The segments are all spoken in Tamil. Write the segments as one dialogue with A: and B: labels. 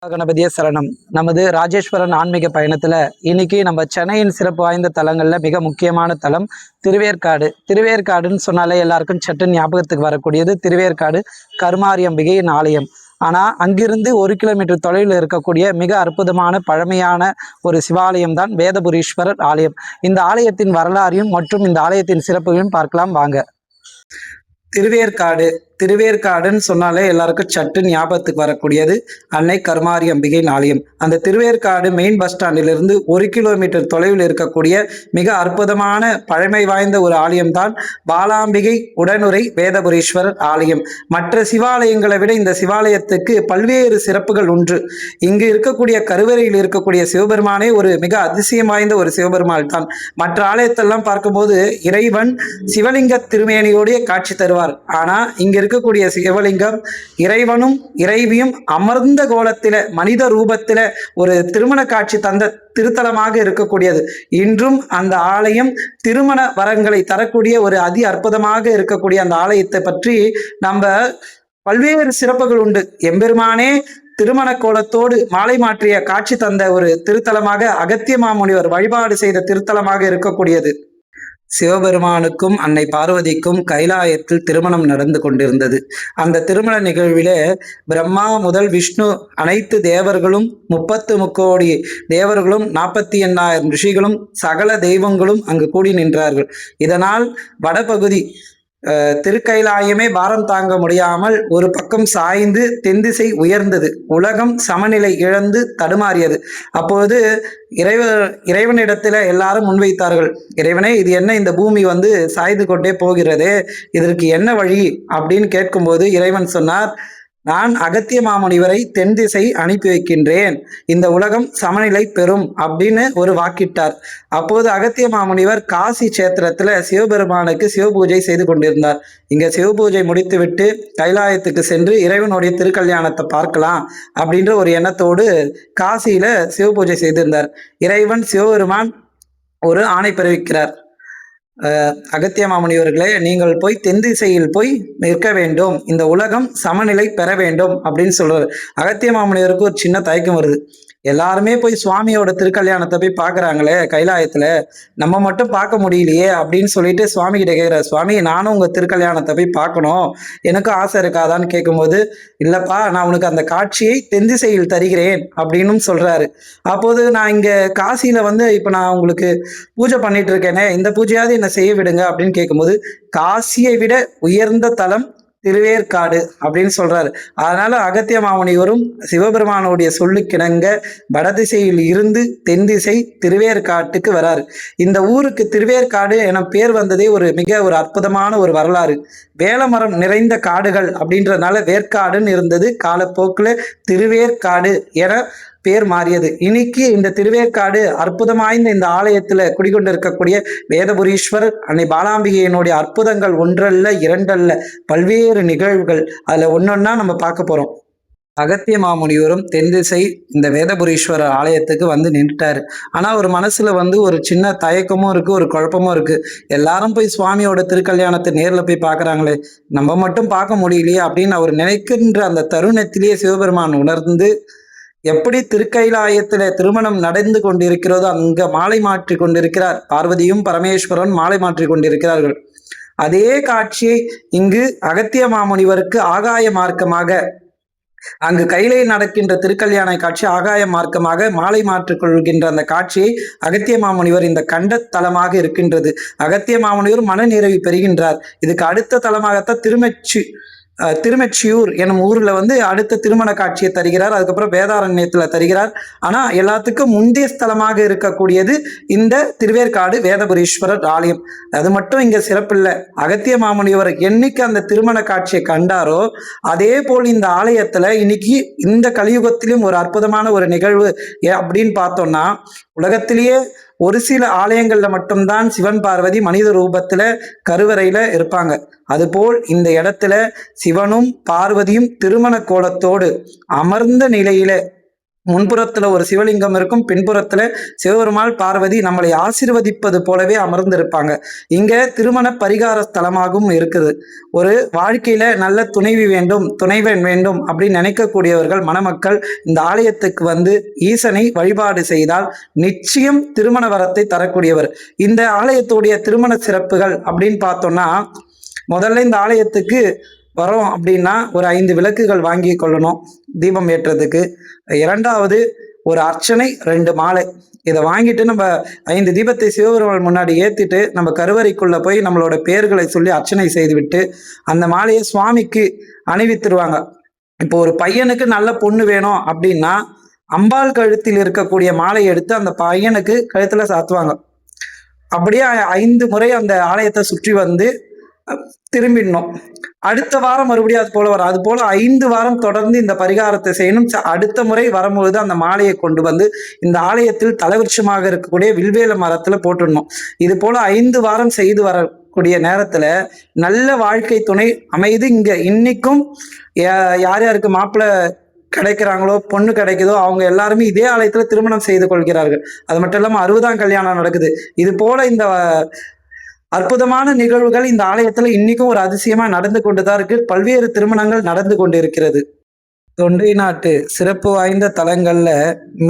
A: கணபதியே சரணம். நமது ராஜேஸ்வரன் ஆன்மீக பயணத்துல இன்னைக்கு நம்ம சென்னையின் சிறப்பு வாய்ந்த தலங்கள்ல மிக முக்கியமான தலம் திருவேற்காடு. திருவேற்காடுன்னு சொன்னாலே எல்லாருக்கும் சட்டு ஞாபகத்துக்கு வரக்கூடியது திருவேற்காடு கருமாரி அம்பிகையின் ஆலயம். ஆனா அங்கிருந்து 1 கிலோமீட்டர் தொலைவில் இருக்கக்கூடிய மிக அற்புதமான பழமையான ஒரு சிவாலயம் தான் வேதபுரீஸ்வரர் ஆலயம். இந்த ஆலயத்தின் வரலாறையும் மற்றும் இந்த ஆலயத்தின் சிறப்பையும் பார்க்கலாம் வாங்க. திருவேற்காடு திருவேற்காடுன்னு சொன்னாலே எல்லாருக்கும் சட்டு ஞாபகத்துக்கு வரக்கூடியது அன்னை கருமாரி அம்பிகையின் ஆலயம். அந்த திருவேற்காடு மெயின் பஸ் ஸ்டாண்டிலிருந்து 1 கிலோமீட்டர் தொலைவில் இருக்கக்கூடிய மிக அற்புதமான பழமை வாய்ந்த ஒரு ஆலயம் தான் பாலாம்பிகை உடனுரை வேதபுரீஸ்வரர் ஆலயம். மற்ற சிவாலயங்களை விட இந்த சிவாலயத்துக்கு பல்வேறு சிறப்புகள் உண்டு. இங்கு இருக்கக்கூடிய கருவறையில் இருக்கக்கூடிய சிவபெருமானே ஒரு மிக அதிசயம் வாய்ந்த ஒரு சிவபெருமான் தான். மற்ற ஆலயத்தெல்லாம் பார்க்கும்போது இறைவன் சிவலிங்க திருமேனியோடைய காட்சி தருவார். ஆனா இங்க இருக்கக்கூடிய சிவலிங்கம் இறைவனும் இறைவியும் அமர்ந்த கோலத்தில மனித ரூபத்தில ஒரு திருமண காட்சி தந்த திருத்தலமாக இருக்கக்கூடியது. இன்றும் அந்த ஆலயம் திருமண வரங்களை தரக்கூடிய ஒரு அதி அற்புதமாக இருக்கக்கூடிய அந்த ஆலயத்தை பற்றி நம்ம பல்வேறு சிறப்புகள் உண்டு. எம்பெருமானே திருமண கோலத்தோடு மாலை மாற்றிய காட்சி தந்த ஒரு திருத்தலமாக அகத்திய மாமுனிவர் வழிபாடு செய்த திருத்தலமாக இருக்கக்கூடியது. சிவபெருமானுக்கும் அன்னை பார்வதிக்கும் கைலாயத்தில் திருமணம் நடந்து கொண்டிருந்தது. அந்த திருமண நிகழ்விலே பிரம்மா முதல் விஷ்ணு அனைத்து தேவர்களும் 30 தேவர்களும் 48,000 ரிஷிகளும் சகல தெய்வங்களும் அங்கு கூடி நின்றார்கள். இதனால் வடபகுதி திருக்கைலாயமே பாரம் தாங்க முடியாமல் ஒரு பக்கம் சாய்ந்து தென்திசை உயர்ந்தது. உலகம் சமநிலை இழந்து தடுமாறியது. அப்போது இறைவனிடத்துல எல்லாரும் முன்வைத்தார்கள், இறைவனே இது என்ன இந்த பூமி சாய்ந்து கொண்டே போகிறதே, இதற்கு என்ன வழி அப்படின்னு கேட்கும்போது இறைவன் சொன்னார், நான் அகத்திய மாமுனிவரை தென் திசை அனுப்பி வைக்கின்றேன், இந்த உலகம் சமநிலை பெறும் அப்படின்னு ஒரு வாக்கிட்டார். அப்போது அகத்திய மாமுனிவர் காசி கஷேத்திரத்துல சிவபெருமானுக்கு சிவபூஜை செய்து கொண்டிருந்தார். இங்க சிவபூஜை முடித்துவிட்டு கைலாயத்துக்கு சென்று இறைவனுடைய திருக்கல்யாணத்தை பார்க்கலாம் அப்படின்ற ஒரு எண்ணத்தோடு காசியில சிவபூஜை செய்திருந்தார். இறைவன் சிவபெருமான் ஒரு ஆணை பிறப்பிக்கிறார், அகத்திய மாமுனிவர்களே நீங்கள் போய் தென் திசையில் போய் நிற்க வேண்டும், இந்த உலகம் சமநிலை பெற வேண்டும் அப்படின்னு சொல்றாரு. அகத்திய மாமுனிவருக்கு ஒரு சின்ன தயக்கம் வருது. எல்லாருமே போய் சுவாமியோட திருக்கல்யாணத்தை போய் பார்க்குறாங்களே கைலாயத்துல, நம்ம மட்டும் பார்க்க முடியலையே அப்படின்னு சொல்லிட்டு சுவாமி கிட்ட கேட்குறாரு, சுவாமி நானும் உங்க திருக்கல்யாணத்தை போய் பார்க்கணும், எனக்கும் ஆசை இருக்காதான்னு கேட்கும்போது, இல்லப்பா நான் உனக்கு அந்த காட்சியை தென் திசையில் தருகிறேன் அப்படின்னு சொல்றாரு. அப்போது நான் இங்க காசியில இப்ப நான் உங்களுக்கு பூஜை பண்ணிட்டு இருக்கேனே, இந்த பூஜையாவது என்ன செய்ய விடுங்க அப்படின்னு கேட்கும்போது, காசியை விட உயர்ந்த தலம் திருவேற்காடு அப்படின்னு சொல்றாரு. அதனால அகத்திய மாமுனிவரும் சிவபெருமானுடைய சொல்லுக்கிணங்க வடதிசையில் இருந்து தென் திசை திருவேற்காட்டுக்கு வராரு. இந்த ஊருக்கு திருவேற்காடு என பேர் வந்ததே ஒரு அற்புதமான ஒரு வரலாறு. வேலமரம் நிறைந்த காடுகள் அப்படின்றதுனால வேற்காடுன்னு இருந்தது. காலப்போக்கில் திருவேற்காடு என பேர் மாறியது. இன்னைக்கு இந்த திருவேற்காடு அற்புதமாய்ந்த இந்த ஆலயத்துல குடிகொண்டு இருக்கக்கூடிய வேதபுரீஸ்வரர் அன்னை பாலாம்பிகையினுடைய அற்புதங்கள் ஒன்றல்ல இரண்டல்ல பல்வேறு நிகழ்வுகள், அதுல ஒன்னொன்னா நம்ம பார்க்க போறோம். அகத்திய மாமுனிவரும் தென் திசை இந்த வேதபுரீஸ்வரர் ஆலயத்துக்கு நின்றுட்டாரு. ஆனா ஒரு மனசுல ஒரு சின்ன தயக்கமும் இருக்கு, ஒரு குழப்பமும் இருக்கு. எல்லாரும் போய் சுவாமியோட திருக்கல்யாணத்தை நேர்ல போய் பாக்குறாங்களே, நம்ம மட்டும் பார்க்க முடியலையே அப்படின்னு அவர் நினைக்கின்ற அந்த தருணத்திலேயே சிவபெருமான் உணர்ந்து, எப்படி திருக்கைலாயத்துல திருமணம் நடந்து கொண்டிருக்கிறதோ அங்க மாலை மாற்றி கொண்டிருக்கிறார். பார்வதியும் பரமேஸ்வரன் மாலை மாற்றி கொண்டிருக்கிறார்கள். அதே காட்சியை இங்கு அகத்திய மாமுனிவருக்கு ஆகாய மார்க்கமாக, அங்கு கையிலே நடக்கின்ற திருக்கல்யாண காட்சி ஆகாய மார்க்கமாக மாலை மாற்றிக் கொள்கின்ற அந்த காட்சியை அகத்திய மாமுனிவர் இந்த கண்ட தலமாக இருக்கின்றது. அகத்திய மாமுனிவர் மன நிறைவு பெறுகின்றார். இதுக்கு அடுத்த தலமாகத்தான் திருமெச்சியூர் எனும் ஊர்ல அடுத்த திருமண காட்சியை தருகிறார். அதுக்கப்புறம் வேதாரண்யத்துல தருகிறார். ஆனா எல்லாத்துக்கும் முந்தைய ஸ்தலமாக இருக்கக்கூடியது இந்த திருவேற்காடு வேதபுரீஸ்வரர் ஆலயம். அது மட்டும் இங்க சிறப்பில்லை. அகத்திய மாமுனிவர் என்னைக்கு அந்த திருமண காட்சியை கண்டாரோ அதே போல் இந்த ஆலயத்துல இன்னைக்கு இந்த கலியுகத்திலும் ஒரு அற்புதமான ஒரு நிகழ்வு அப்படின்னு பார்த்தோம்னா, உலகத்திலேயே ஒரு சில ஆலயங்கள்ல மட்டும்தான் சிவன் பார்வதி மனித ரூபத்துல கருவறையில இருப்பாங்க. அதுபோல் இந்த இடத்துல சிவனும் பார்வதியும் திருமண கோலத்தோடு அமர்ந்த நிலையில முன்புறத்துல ஒரு சிவலிங்கம் இருக்கும், பின்புறத்துல சிவபெருமாள் பார்வதி நம்மளை ஆசீர்வதிப்பது போலவே அமர்ந்திருப்பாங்க. இங்க திருமண பரிகார ஸ்தலமாகவும் இருக்குது. ஒரு வாழ்க்கையில நல்ல துணைவி வேண்டும், துணைவன் வேண்டும் அப்படின்னு நினைக்கக்கூடியவர்கள் மணமக்கள் இந்த ஆலயத்துக்கு வந்து ஈசனை வழிபாடு செய்தால் நிச்சயம் திருமண வரத்தை தரக்கூடியவர். இந்த ஆலயத்துடைய திருமண சிறப்புகள் அப்படின்னு பார்த்தோம்னா, முதல்ல இந்த ஆலயத்துக்கு வரோம் அப்படின்னா ஒரு 5 விளக்குகள் வாங்கி கொள்ளணும் தீபம் ஏற்றதுக்கு. இரண்டாவது ஒரு அர்ச்சனை, 2 மாலை. இதை வாங்கிட்டு நம்ம 5 தீபத்தை சிவபெருமான் முன்னாடி ஏற்றிட்டு நம்ம கருவறைக்குள்ள போய் நம்மளோட பேர்களை சொல்லி அர்ச்சனை செய்துவிட்டு அந்த மாலையை சுவாமிக்கு அணிவித்துருவாங்க. இப்போ ஒரு பையனுக்கு நல்ல பொண்ணு வேணும் அப்படின்னா அம்பாள் கழுத்தில் இருக்கக்கூடிய மாலை எடுத்து அந்த பையனுக்கு கழுத்துல சாத்துவாங்க. அப்படியே 5 முறை அந்த ஆலயத்தை சுற்றி வந்து திரும்பிடணும். அடுத்த வாரம் மறுபடியும் அது போல வரும். அது போல 5 வாரம் தொடர்ந்து இந்த பரிகாரத்தை செய்யணும். அடுத்த முறை வரும்பொழுது அந்த மாலையை கொண்டு வந்து இந்த ஆலயத்தில் தலைவருஷமாக இருக்கக்கூடிய வில்வேல மரத்துல போட்டுடணும். இது போல 5 வாரம் செய்து வரக்கூடிய நேரத்துல நல்ல வாழ்க்கை துணை அமைது. இங்க இன்னைக்கும் யார் யாருக்கு மாப்பிள்ளை கிடைக்கிறாங்களோ, பொண்ணு கிடைக்குதோ, அவங்க எல்லாருமே இதே ஆலயத்துல திருமணம் செய்து கொள்கிறார்கள். அது மட்டும் இல்லாம 60ஆம் கல்யாணம் நடக்குது. இது போல இந்த அற்புதமான நிகழ்வுகள் இந்த ஆலயத்துல இன்னைக்கும் ஒரு அதிசயமா நடந்து கொண்டுதான் இருக்கு. பல்வேறு திருமணங்கள் நடந்து கொண்டு இருக்கிறது. தொண்டை நாட்டு சிறப்பு வாய்ந்த தலங்கள்ல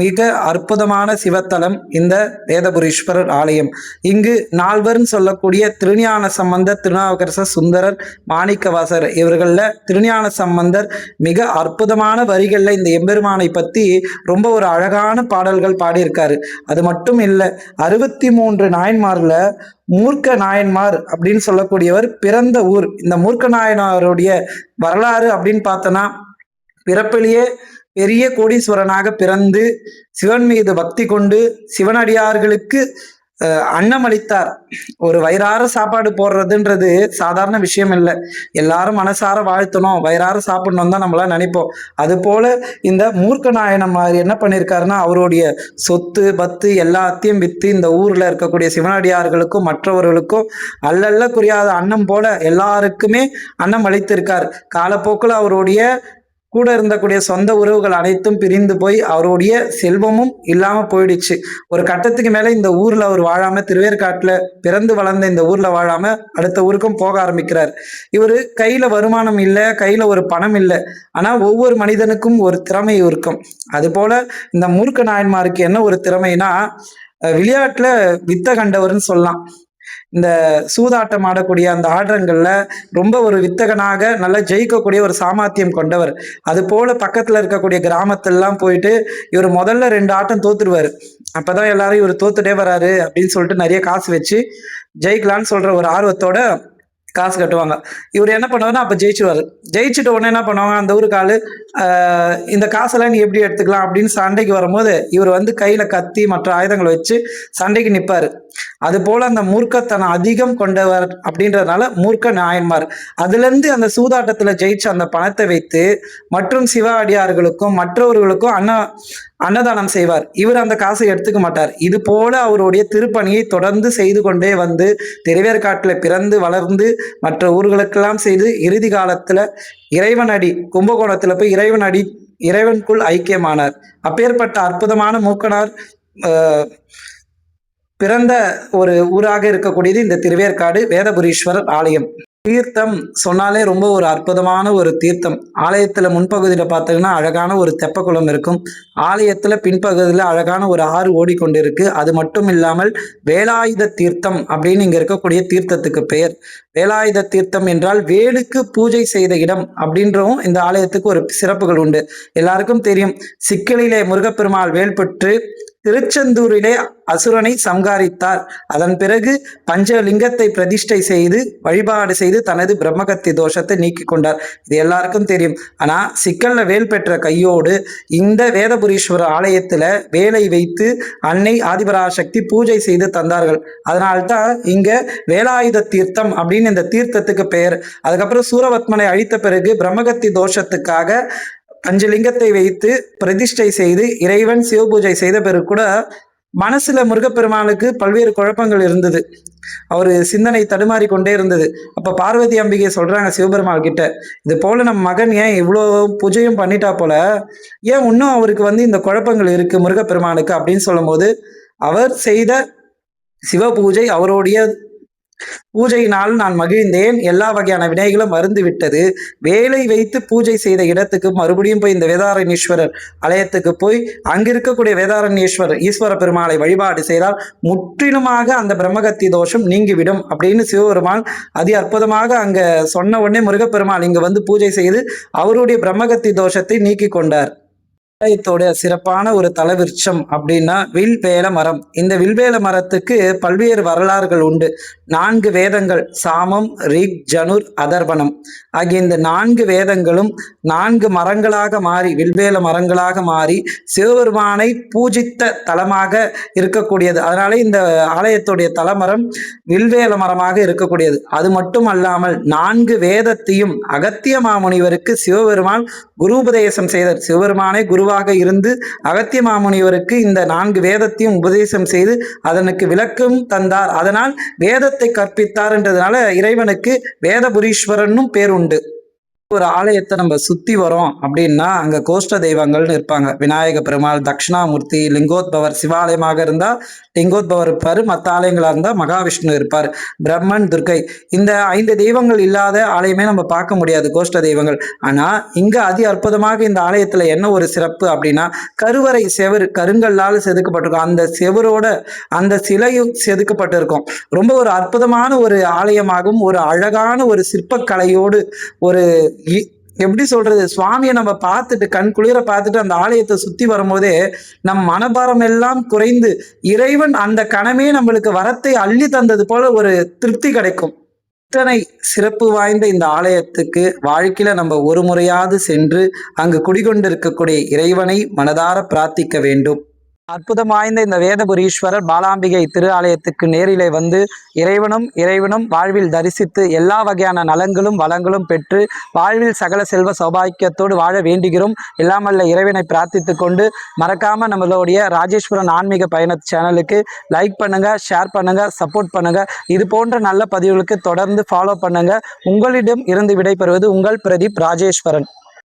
A: மிக அற்புதமான சிவத்தலம் இந்த வேதபுரீஸ்வரர் ஆலயம். இங்கு 4 சொல்லக்கூடிய திருஞான சம்பந்தர், திருநாவுக்கரசர், சுந்தரர், மாணிக்கவாசர் இவர்கள்ல திருஞான சம்பந்தர் மிக அற்புதமான வரிகள்ல இந்த எம்பெருமானை பத்தி ரொம்ப ஒரு அழகான பாடல்கள் பாடியிருக்காரு. அது மட்டும் இல்லை, 63 நாயன்மார்ல மூர்க்க நாயன்மார் அப்படின்னு சொல்லக்கூடியவர் பிறந்த ஊர். இந்த மூர்க்க நாயனாருடைய வரலாறு அப்படின்னு பார்த்தோன்னா, பிறப்பிலேயே பெரிய கோடீஸ்வரனாக பிறந்து சிவன் மீது பக்தி கொண்டு சிவனடியார்களுக்கு அன்னம் அளித்தார். ஒரு வயிறார சாப்பாடு போடுறதுன்றது சாதாரண விஷயம் இல்லை. எல்லாரும் மனசார வாழ்த்தணும், வயிறார சாப்பிடணும் தான் நம்மளாம் நினைப்போம். அது போல இந்த மூர்க்க நாயனம் என்ன பண்ணியிருக்காருன்னா, அவருடைய சொத்து பத்து எல்லாத்தையும் வித்து இந்த ஊர்ல இருக்கக்கூடிய சிவனடியார்களுக்கும் மற்றவர்களுக்கும் அல்லல்ல குறியாத அன்னம் போல எல்லாருக்குமே அன்னம் அளித்திருக்கார். காலப்போக்கில் அவருடைய கூட இருந்தக்கூடிய சொந்த உறவுகள் அனைத்தும் பிரிந்து போய் அவருடைய செல்வமும் இல்லாம போயிடுச்சு. ஒரு கட்டத்துக்கு மேல இந்த ஊர்ல அவர் வாழாம, திருவேற்காட்டுல பிறந்து வளர்ந்த இந்த ஊர்ல வாழாம அடுத்த ஊருக்கும் போக ஆரம்பிக்கிறார். இவரு கையில வருமானம் இல்லை, கையில ஒரு பணம் இல்லை. ஆனா ஒவ்வொரு மனிதனுக்கும் ஒரு திறமை இருக்கும். அது போல இந்த மூர்க்க நாயன்மாருக்கு என்ன ஒரு திறமைனா, விளையாட்டுல வித்த கண்டவர்னு சொல்லலாம். இந்த சூதாட்டம் ஆடக்கூடிய அந்த ஆடுறங்கள்ல ரொம்ப ஒரு வித்தகனாக நல்லா ஜெயிக்கக்கூடிய ஒரு சாமர்த்தியம் கொண்டவர். அது போல பக்கத்துல இருக்கக்கூடிய கிராமத்திலாம் போயிட்டு இவர் முதல்ல 2 ஆட்டம் தோத்துருவாரு. அப்பதான் எல்லாரும் இவர் தோத்துட்டே வராரு அப்படின்னு சொல்லிட்டு நிறைய காசு வச்சு ஜெயிக்கலான்னு சொல்ற ஒரு ஆர்வத்தோட காசு கட்டுவாங்க. இவர் என்ன பண்ணுவாருன்னா அப்ப ஜெயிச்சுவாரு. ஜெயிச்சுட்டு உடனே என்ன பண்ணுவாங்க, அந்த ஊருக்கு ஆளு இந்த காசெல்லாம் நீ எப்படி எடுத்துக்கலாம் அப்படின்னு சண்டைக்கு வரும்போது இவர் வந்து கையில கத்தி மற்ற ஆயுதங்களை வச்சு சண்டைக்கு நிற்பாரு. அது போல அந்த மூர்க்கத்தனம் அதிகம் கொண்டவர் அப்படின்றதுனால மூர்க்க நாயன்மார். அதுல இருந்து அந்த சூதாட்டத்துல ஜெயிச்ச அந்த பணத்தை வைத்து மற்றும் சிவ அடியார்களுக்கும் மற்றவர்களுக்கும் அன்னதானம் செய்வார். இவர் அந்த காசை எடுத்துக்க மாட்டார். இது போல அவருடைய திருப்பணியை தொடர்ந்து செய்து கொண்டே வந்து திருவேற்காட்டுல பிறந்து வளர்ந்து மற்ற ஊர்களுக்கெல்லாம் செய்து இறுதி காலத்துல இறைவனடி கும்பகோணத்துல போய் இறைவனுக்குள் ஐக்கியமானார். அப்பேற்பட்ட அற்புதமான மூக்கனார் பிறந்த ஒரு ஊராக இருக்கக்கூடியது இந்த திருவேற்காடு வேதபுரீஸ்வரர் ஆலயம். தீர்த்தம் சொன்னாலே ரொம்ப ஒரு அற்புதமான ஒரு தீர்த்தம். ஆலயத்துல முன்பகுதியில பார்த்தீங்கன்னா அழகான ஒரு தெப்பக்குளம் இருக்கும். ஆலயத்துல பின்பகுதியில அழகான ஒரு ஆறு ஓடிக்கொண்டிருக்கு. அது மட்டும் இல்லாமல் வேலாயுத தீர்த்தம் அப்படின்னு இங்க இருக்கக்கூடிய தீர்த்தத்துக்கு பெயர். வேலாயுத தீர்த்தம் என்றால் வேலுக்கு பூஜை செய்த இடம் அப்படின்றவும் இந்த ஆலயத்துக்கு ஒரு சிறப்புகள் உண்டு. எல்லாருக்கும் தெரியும், சிக்கலிலே முருகப்பெருமாள் வேல் பெற்று திருச்செந்தூரிலே அசுரனை சம்காரித்தார். அதன் பிறகு பஞ்சலிங்கத்தை பிரதிஷ்டை செய்து வழிபாடு செய்து தனது பிரம்மகத்தி தோஷத்தை நீக்கி கொண்டார். இது எல்லாருக்கும் தெரியும். ஆனா சிக்கல்ல வேல் பெற்ற கையோடு இந்த வேதபுரீஸ்வரர் ஆலயத்துல வேலை வைத்து அன்னை ஆதிபராசக்தி பூஜை செய்து தந்தார்கள். அதனால்தான் இங்க வேலாயுத தீர்த்தம் அப்படின்னு இந்த தீர்த்தத்துக்கு பெயர். அதுக்கப்புறம் சூரவத்மனை அழித்த பிறகு பிரம்மகத்தி தோஷத்துக்காக பஞ்சலிங்கத்தை வைத்து பிரதிஷ்டை செய்து இறைவன் சிவபூஜை செய்த பிறகு கூட மனசுல முருகப்பெருமானுக்கு பல்வேறு குழப்பங்கள் இருந்தது. அவரு சிந்தனை தடுமாறி கொண்டே இருந்தது. அப்ப பார்வதி அம்பிகை சொல்றாங்க சிவபெருமான் கிட்ட, இது போல நம்ம மகன் ஏன் இவ்வளோ பூஜையும் பண்ணிட்டா போல, ஏன் இன்னும் அவருக்கு இந்த குழப்பங்கள் இருக்கு முருகப்பெருமானுக்கு அப்படின்னு சொல்லும்போது, அவர் செய்த சிவ பூஜை அவருடைய பூஜையினால் நான் மகிழ்ந்தேன். எல்லா வகையான வினைகளும் மருந்து விட்டது. வேலை வைத்து பூஜை செய்த இடத்துக்கு மறுபடியும் போய் இந்த வேதாரண்யேஸ்வரர் ஆலயத்துக்கு போய் அங்க இருக்கக்கூடிய வேதாரண்யேஸ்வரர் ஈஸ்வர பெருமாளை வழிபாடு செய்தால் முற்றிலுமாக அந்த பிரம்மகத்தி தோஷம் நீங்கிவிடும் அப்படின்னு சிவபெருமான் அதி அற்புதமாக அங்க சொன்ன உடனே முருகப்பெருமாள் இங்க பூஜை செய்து அவருடைய பிரம்மகத்தி தோஷத்தை நீக்கி கொண்டார். ஆலயத்தோட சிறப்பான ஒரு தலவிருட்சம் அப்படின்னா வில்வேல மரம். இந்த வில்வேல மரத்துக்கு பல்வேறு வரலாறுகள் உண்டு. 4 வேதங்கள் சாமம், ரிக், ஜனுர், அதர்வனம் ஆகிய இந்த 4 வேதங்களும் 4 மரங்களாக மாறி வில்வேல மரங்களாக மாறி சிவபெருமானை பூஜித்த தலமாக இருக்கக்கூடியது. அதனால இந்த ஆலயத்துடைய தலமரம் வில்வேல மரமாக இருக்கக்கூடியது. அது மட்டும் அல்லாமல் 4 வேதத்தையும் அகத்திய மாமுனிவருக்கு சிவபெருமான் குருபதேசம் செய்தார். சிவபெருமானை குருவாக இருந்து அகத்திய மாமுனிவருக்கு இந்த 4 வேதத்தையும் உபதேசம் செய்து அதனுக்கு விளக்கம் தந்தார். அதனால் வேதத்தை கற்பித்தார் என்றதுனால இறைவனுக்கு வேதபுரீஸ்வரனும் பேர் உண்டு. ஒரு ஆலயத்தை நம்ம சுத்தி வரோம் அப்படின்னா அங்க கோஷ்ட தெய்வங்கள்னு இருப்பாங்க. விநாயக பெருமாள், தட்சிணாமூர்த்தி, லிங்கோத்பவர். சிவாலயமாக இருந்தா லிங்கோத்பவர் இருப்பாரு, மற்ற ஆலயங்களா இருந்தா மகாவிஷ்ணு இருப்பார், பிரம்மன், துர்க்கை. இந்த 5 தெய்வங்கள் இல்லாத ஆலயமே நம்ம பார்க்க முடியாது, கோஷ்ட தெய்வங்கள். ஆனா இங்க அதி அற்புதமாக இந்த ஆலயத்துல என்ன ஒரு சிறப்பு அப்படின்னா கருவறை செவரு கருங்கல்லால் செதுக்கப்பட்டிருக்கும். அந்த செவரோட அந்த சிலையும் செதுக்கப்பட்டிருக்கும். ரொம்ப ஒரு அற்புதமான ஒரு ஆலயமாகவும் ஒரு அழகான ஒரு சிற்பக்கலையோடு ஒரு எப்படி சொல்றது, சுவாமியை நம்ம பார்த்துட்டு கண் குளிர பார்த்துட்டு அந்த ஆலயத்தை சுத்தி வரும்போதே நம் மனபாரம் எல்லாம் குறைந்து இறைவன் அந்த கணமே நம்மளுக்கு வரத்தை அள்ளி தந்தது போல ஒரு திருப்தி கிடைக்கும். இத்தனை சிறப்பு வாய்ந்த இந்த ஆலயத்துக்கு வாழ்க்கையில நம்ம ஒரு முறையாவது சென்று அங்கு குடிகொண்டிருக்கக்கூடிய இறைவனை மனதார பிரார்த்திக்க வேண்டும். அற்புதம் வாய்ந்த இந்த வேதபுரீஸ்வரர் பாலாம்பிகை திரு ஆலயத்துக்கு நேரிலே இறைவனும் வாழ்வில் தரிசித்து எல்லா வகையான நலங்களும் வளங்களும் பெற்று வாழ்வில் சகல செல்வ சௌபாக்கியத்தோடு வாழ வேண்டுகிறோம். எல்லாமல்ல இறைவனை பிரார்த்தித்து கொண்டு மறக்காம நம்மளுடைய ராஜேஸ்வரன் ஆன்மீக பயண சேனலுக்கு லைக் பண்ணுங்க, ஷேர் பண்ணுங்க, சப்போர்ட் பண்ணுங்க. இது போன்ற நல்ல பதிவுகளுக்கு தொடர்ந்து ஃபாலோ பண்ணுங்க. உங்களிடம் இருந்து விடைபெறுவது உங்கள் பிரதீப் ராஜேஸ்வரன்.